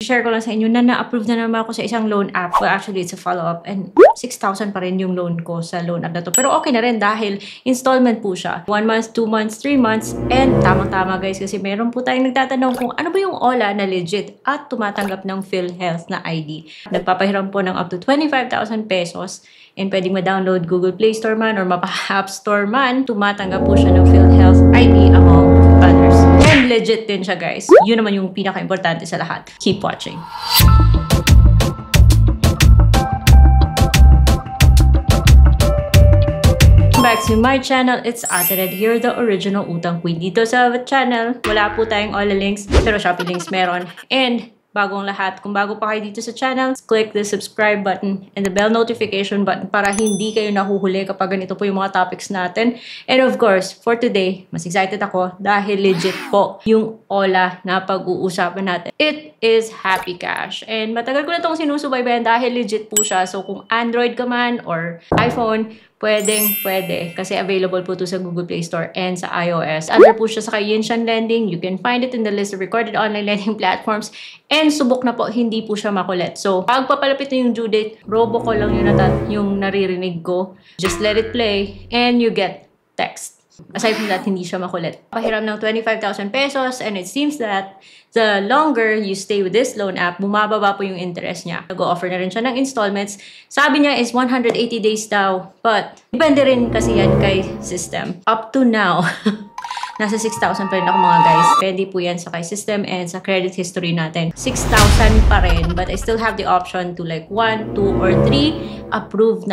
Share ko lang sa inyo na na-approve na naman ako sa isang loan app. Well, actually, it's a follow-up and 6,000 pa rin yung loan ko sa loan app na to. Pero okay na rin dahil installment po siya. 1 month, 2 months, 3 months. And tamang-tama guys kasi meron po tayong nagtatanong kung ano ba yung OLA na legit at tumatanggap ng PhilHealth na ID. Nagpapahiram po ng up to 25,000 pesos and pwedeng ma-download Google Play Store man or mapa-App Store man. Tumatanggap po siya ng PhilHealth ID among others. And legit din siya guys. Yun naman yung pinaka-importante sa lahat. Keep watching. Back to my channel, it's Ate Red here, the original utang queen. Dito sa channel, wala po tayong all the links, pero Shopee links meron. And bagong lahat, kung bago pa kayo dito sa channel, click the subscribe button and the bell notification button para hindi kayo nahuhuli kapag ganito po yung mga topics natin. And of course, for today, mas excited ako dahil legit po yung OLA na pag-uusapan natin. It is Happy Cash. And matagal ko na itong sinusubaybayan dahil legit po siya. So kung Android ka man or iPhone, pwede. Kasi available po to sa Google Play Store and sa iOS. Under po siya sa Yinshan Lending. You can find it in the list of recorded online lending platforms. And subok na po, hindi po siya makulit. So, pag papalapit na yung due date, robocall lang yung naririnig ko. Just let it play and you get text. Aside from that, hindi siya makulit. Pahiram ng 25,000 pesos and it seems that the longer you stay with this loan app, bumababa po yung interest niya. Nag-o-offer na rin siya ng installments. Sabi niya is 180 days daw. But, depende rin kasi yan kay system. Up to now, nasa 6,000 pa rin ako mga guys. Pwede po yan sa kay system and sa credit history natin. 6,000 pa rin, but I still have the option to like 1, 2, or 3 approved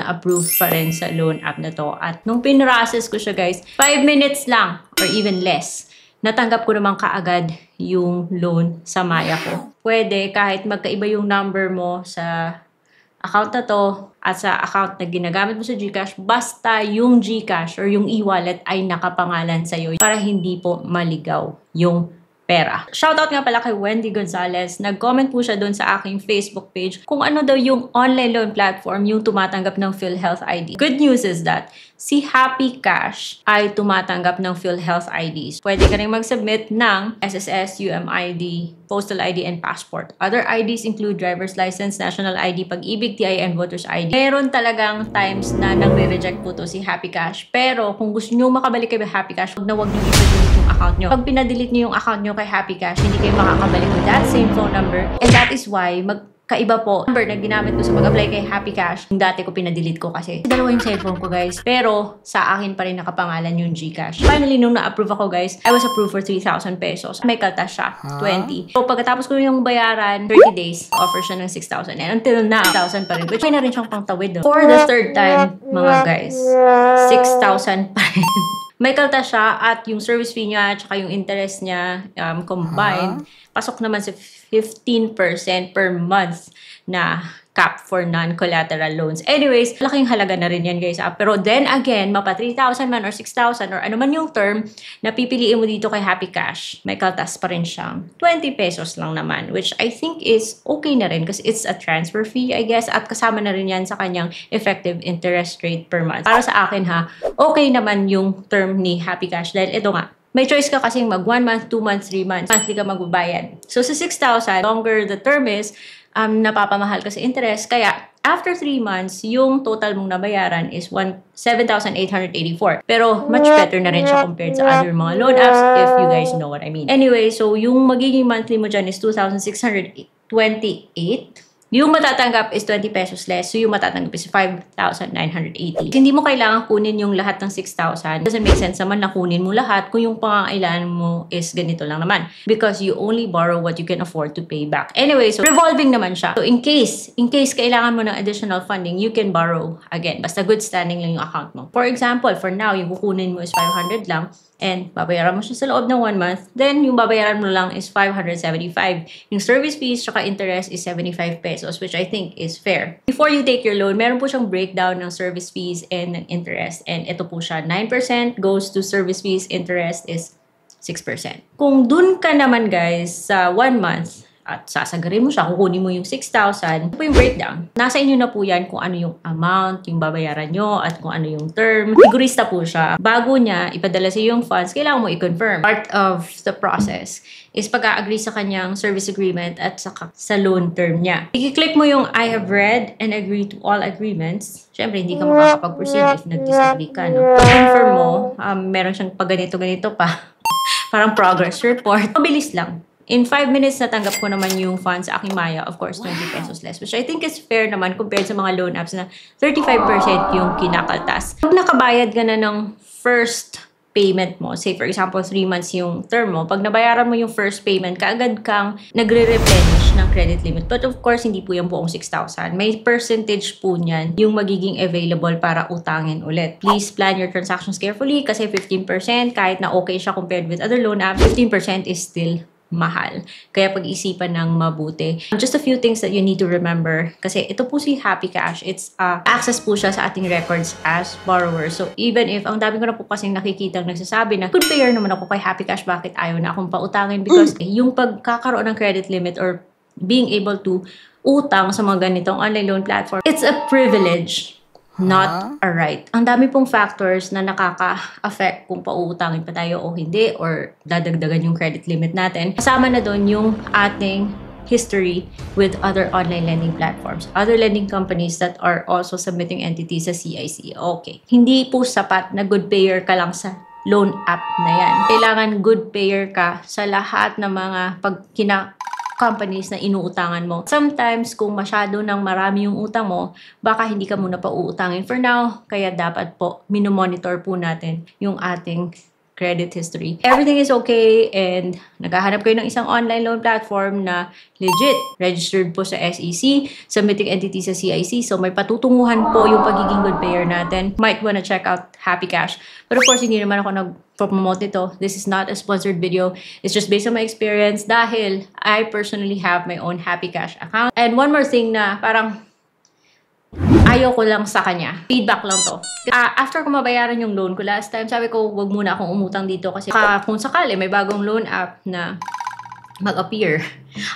pa rin sa loan app na to. At nung pinrocess ko siya guys, 5 minutes lang or even less, natanggap ko naman kaagad yung loan sa Maya ko. Pwede kahit magkaiba yung number mo sa account na to at sa account na ginagamit mo sa GCash, basta yung GCash or yung e-wallet ay nakapangalan sa'yo para hindi po maligaw yung pera. Shoutout nga pala kay Wendy Gonzalez. Nag-comment po siya doon sa aking Facebook page kung ano daw yung online loan platform yung tumatanggap ng PhilHealth ID. Good news is that si Happy Cash ay tumatanggap ng PhilHealth IDs. Pwede ka rin mag-submit ng SSS, UMID, Postal ID, and Passport. Other IDs include driver's license, national ID, pag-ibig, TIN, voter's ID. Meron talagang times na nagre-reject po to si Happy Cash. Pero kung gusto nyo makabalik kayo Happy Cash, huwag nyo i-delete yung account nyo. Pag pinadelete nyo yung account nyo kay Happy Cash, hindi kayo makakabalik with that same phone number. And that is why kaiba po number na ginamit ko sa pag-apply kay Happy Cash. Yung dati ko pinadelete ko kasi dalawa yung cellphone ko guys. Pero sa akin pa rin nakapangalan yung GCash. Finally, nung na-approve ako guys, I was approved for 3,000 pesos. May kaltas siya, 20. So pagkatapos ko yung bayaran, 30 days, offer siya ng 6,000. And until now, 6,000 pa rin. Which may na rin siyang pangtawid. For the third time, mga guys, 6,000 pa rin. May kaltas siya at yung service fee niya at yung interest niya combined, pasok naman sa 15% per month na cap for non-collateral loans. Anyways, laking halaga na rin yan guys. Pero then again, mapa 3,000 man or 6,000 or ano man yung term na pipiliin mo dito kay Happy Cash, may kaltas pa rin siyang 20 pesos lang naman, which I think is okay na rin kasi it's a transfer fee, I guess, at kasama na rin yan sa kanyang effective interest rate per month. Para sa akin ha, okay naman yung term ni Happy Cash dahil ito nga, may choice ka kasing mag 1 month, 2 months, 3 months. Monthly ka magbabayad. So sa 6,000, longer the term is, napapamahal ka sa interest. Kaya, after 3 months, yung total mong nabayaran is 7,884. Pero, much better na rin siya compared sa other mga loan apps, if you guys know what I mean. Anyway, so yung magiging monthly mo dyan is 2,628. Yung matatanggap is 20 pesos less. So, yung matatanggap is 5,980. Hindi mo kailangan kunin yung lahat ng 6,000. Doesn't make sense naman na kunin mo lahat kung yung pangangailangan mo is ganito lang naman. Because you only borrow what you can afford to pay back. Anyway, so revolving naman siya. So, in case kailangan mo ng additional funding, you can borrow again. Basta good standing lang yung account mo. For example, for now, yung kukunin mo is 500 lang. And babayaran mo siya sa loob ng 1 month. Then, yung babayaran mo lang is 575. Yung service fees tsaka interest is 75 pesos, which I think is fair. Before you take your loan, meron po siyang breakdown ng service fees and ng interest. And ito po siya, 9% goes to service fees, interest is 6%. Kung dun ka naman guys sa 1 month, at sasagarin mo siya, kukunin mo yung 6,000. Ito po yung breakdown. Nasa inyo na po yan kung ano yung amount, yung babayaran nyo, at kung ano yung term. Sigurista po siya. Bago niya ipadala sa yung funds, kailangan mo i-confirm. Part of the process is pag-agree sa kanyang service agreement at sa loan term niya. I-click mo yung I have read and agree to all agreements. Siyempre, hindi ka makakapag-proceed if nag-disagree ka. No? Confirm mo, meron siyang pag ganito-ganito pa. Parang progress report. Mabilis lang. In 5 minutes, natanggap ko naman yung funds sa aking Maya. Of course, 20 pesos less. Which I think is fair naman compared sa mga loan apps na 35% yung kinakaltas. Pag nakabayad ka na ng first payment mo, say for example, 3 months yung term mo, pag nabayaran mo yung first payment, kaagad kang nagre-replenish ng credit limit. But of course, hindi po yung buong 6,000. May percentage po niyan yung magiging available para utangin ulit. Please plan your transactions carefully kasi 15%, kahit na okay siya compared with other loan apps, 15% is still mahal. Kaya pag-isipan ng mabuti. Just a few things that you need to remember. Kasi ito po si Happy Cash. It's access po siya sa ating records as borrower. So, even if ang dami ko na po kasing nakikita nagsasabi na good payer naman ako kay Happy Cash, bakit ayaw na akong pautangin? Because yung pagkakaroon ng credit limit or being able to utang sa mga ganitong online loan platform, it's a privilege. Not a right. Ang dami pong factors na nakaka-affect kung pauutangin pa tayo o hindi or dadagdagan yung credit limit natin. Kasama na doon yung ating history with other online lending platforms. Other lending companies that are also submitting entities sa CIC. Okay. Hindi po sapat na good payer ka lang sa loan app na yan. Kailangan good payer ka sa lahat ng mga companies na inuutangan mo. Sometimes, kung masyado ng marami yung utang mo, baka hindi ka muna pa uutangin for now. Kaya dapat po, minomonitor po natin yung ating credit history. Everything is okay and naghahanap kayo ng isang online loan platform na legit, registered po sa SEC, submitting entity sa CIC. So, may patutunguhan po yung pagiging good payer natin. Might wanna check out Happy Cash. But of course, hindi naman ako nag-promote ito. This is not a sponsored video. It's just based on my experience dahil I personally have my own Happy Cash account. And one more thing na parang ayaw ko lang sa kanya. Feedback lang to. After ko mabayaran yung loan ko last time, sabi ko, wag muna akong umutang dito kasi kung sakali may bagong loan app na mag-appear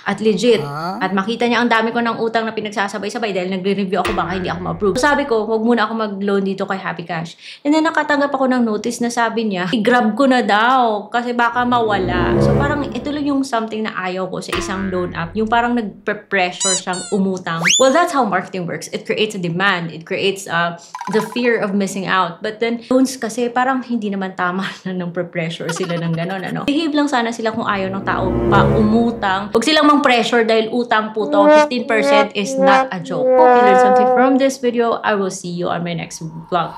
at legit at makita niya ang dami ko ng utang na pinagsasabay-sabay dahil nagre-review ako baka hindi ako ma-approve. So sabi ko, wag muna ako mag-loan dito kay Happy Cash. And then nakatanggap ako ng notice na sabi niya, i-grab ko na daw kasi baka mawala. So parang ito lang yung something na ayaw ko sa isang loan app. Yung parang nagpe-pressure siyang umutang. Well, that's how marketing works. It creates a demand. It creates the fear of missing out. But then, loans kasi parang hindi naman tama na nang pre-pressure sila ng gano'n. Ano? Behave lang sana sila kung ayaw ng tao pa umutang. Huwag silang mang-pressure dahil utang po to. 15% is not a joke. Hope you learned something from this video. I will see you on my next vlog.